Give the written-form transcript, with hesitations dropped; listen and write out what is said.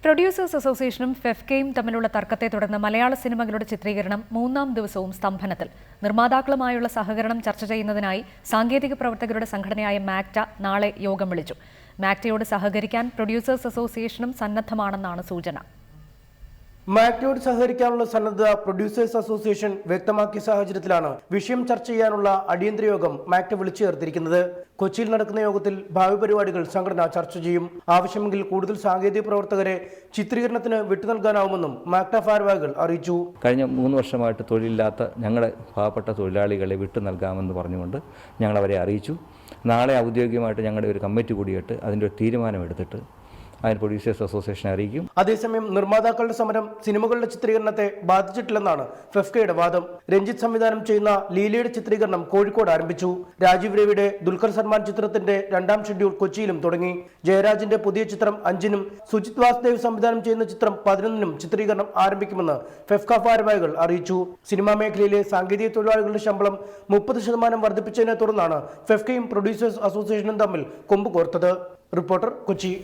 Producers അസോസിയേഷനും ഫെഫ്കയും തമ്മിലുള്ള തർക്കത്തെ തുടർന്ന് മലയാള സിനിമകളുടെ ചിത്രീകരണം മൂന്നാം ദിവസവും സ്തംഭനത്തിൽ. നിർമ്മാതാക്കളുമായുള്ള സഹകരണം ചർച്ച ചെയ്യുന്നതിനായി സാങ്കേതിക പ്രവർത്തകരുടെ സംഘടനയായ മാക്ട നാളെ യോഗം വിളിച്ചു. മാക്ടയോട് സഹകരിക്കാൻ പ്രൊഡ്യൂസേഴ്സ് അസോസിയേഷനും സന്നദ്ധമാണെന്നാണ് സൂചന. മാക്ടയോട് സഹകരിക്കാനുള്ള സന്നദ്ധത പ്രൊഡ്യൂസേഴ്സ് അസോസിയേഷൻ വ്യക്തമാക്കിയ സാഹചര്യത്തിലാണ് വിഷയം ചർച്ച ചെയ്യാനുള്ള അടിയന്തര യോഗം മാക്ട വിളിച്ചു ചേർത്തിരിക്കുന്നത്. കൊച്ചിയിൽ നടക്കുന്ന യോഗത്തിൽ ഭാവി പരിപാടികൾ സംഘടന ചർച്ച ചെയ്യും. ആവശ്യമെങ്കിൽ കൂടുതൽ സാങ്കേതിക പ്രവർത്തകരെ ചിത്രീകരണത്തിന് വിട്ടു നൽകാനാവുമെന്നും മാക്ട ഭാരവാഹികൾ അറിയിച്ചു. കഴിഞ്ഞ 3 വർഷമായിട്ട് തൊഴിലില്ലാത്ത ഞങ്ങളുടെ പാവപ്പെട്ട തൊഴിലാളികളെ വിട്ടു നൽകാമെന്ന് പറഞ്ഞുകൊണ്ട് ഞങ്ങൾ അവരെ അറിയിച്ചു. നാളെ ഔദ്യോഗികമായിട്ട് ഞങ്ങളുടെ ഒരു കമ്മിറ്റി കൂടിയിട്ട് അതിൻ്റെ ഒരു തീരുമാനമെടുത്തിട്ട് അതിന് പ്രൊഡ്യൂസേഴ്സ് അസോസിയേഷനെ അറിയിക്കും. അതേസമയം നിർമ്മാതാക്കളുടെ സമരം സിനിമകളുടെ ചിത്രീകരണത്തെ ബാധിച്ചിട്ടില്ലെന്നാണ് ഫെഫ്കയുടെ വാദം. രഞ്ജിത്ത് സംവിധാനം ചെയ്യുന്ന ലീലയുടെ ചിത്രീകരണം കോഴിക്കോട് ആരംഭിച്ചു. രാജീവ് രവിയുടെ ദുൽഖർ സൽമാൻ ചിത്രത്തിന്റെ 2ാം ഷെഡ്യൂൾ കൊച്ചിയിലും തുടങ്ങി. ജയരാജിന്റെ പുതിയ ചിത്രം 5-നും സുജിത് വാസുദേവ് സംവിധാനം ചെയ്യുന്ന ചിത്രം 11-നും ചിത്രീകരണം ആരംഭിക്കുമെന്ന് ഫെഫ്ക ഭാരവാഹികൾ അറിയിച്ചു. സിനിമാ മേഖലയിലെ സാങ്കേതിക തൊഴിലാളികളുടെ ശമ്പളം 30% വർദ്ധിപ്പിച്ചതിനെ തുടർന്നാണ് ഫെഫ്കയും പ്രൊഡ്യൂസേഴ്സ് അസോസിയേഷനും തമ്മിൽ കൊമ്പ് കോർത്തത്. റിപ്പോർട്ടർ, കൊച്ചി.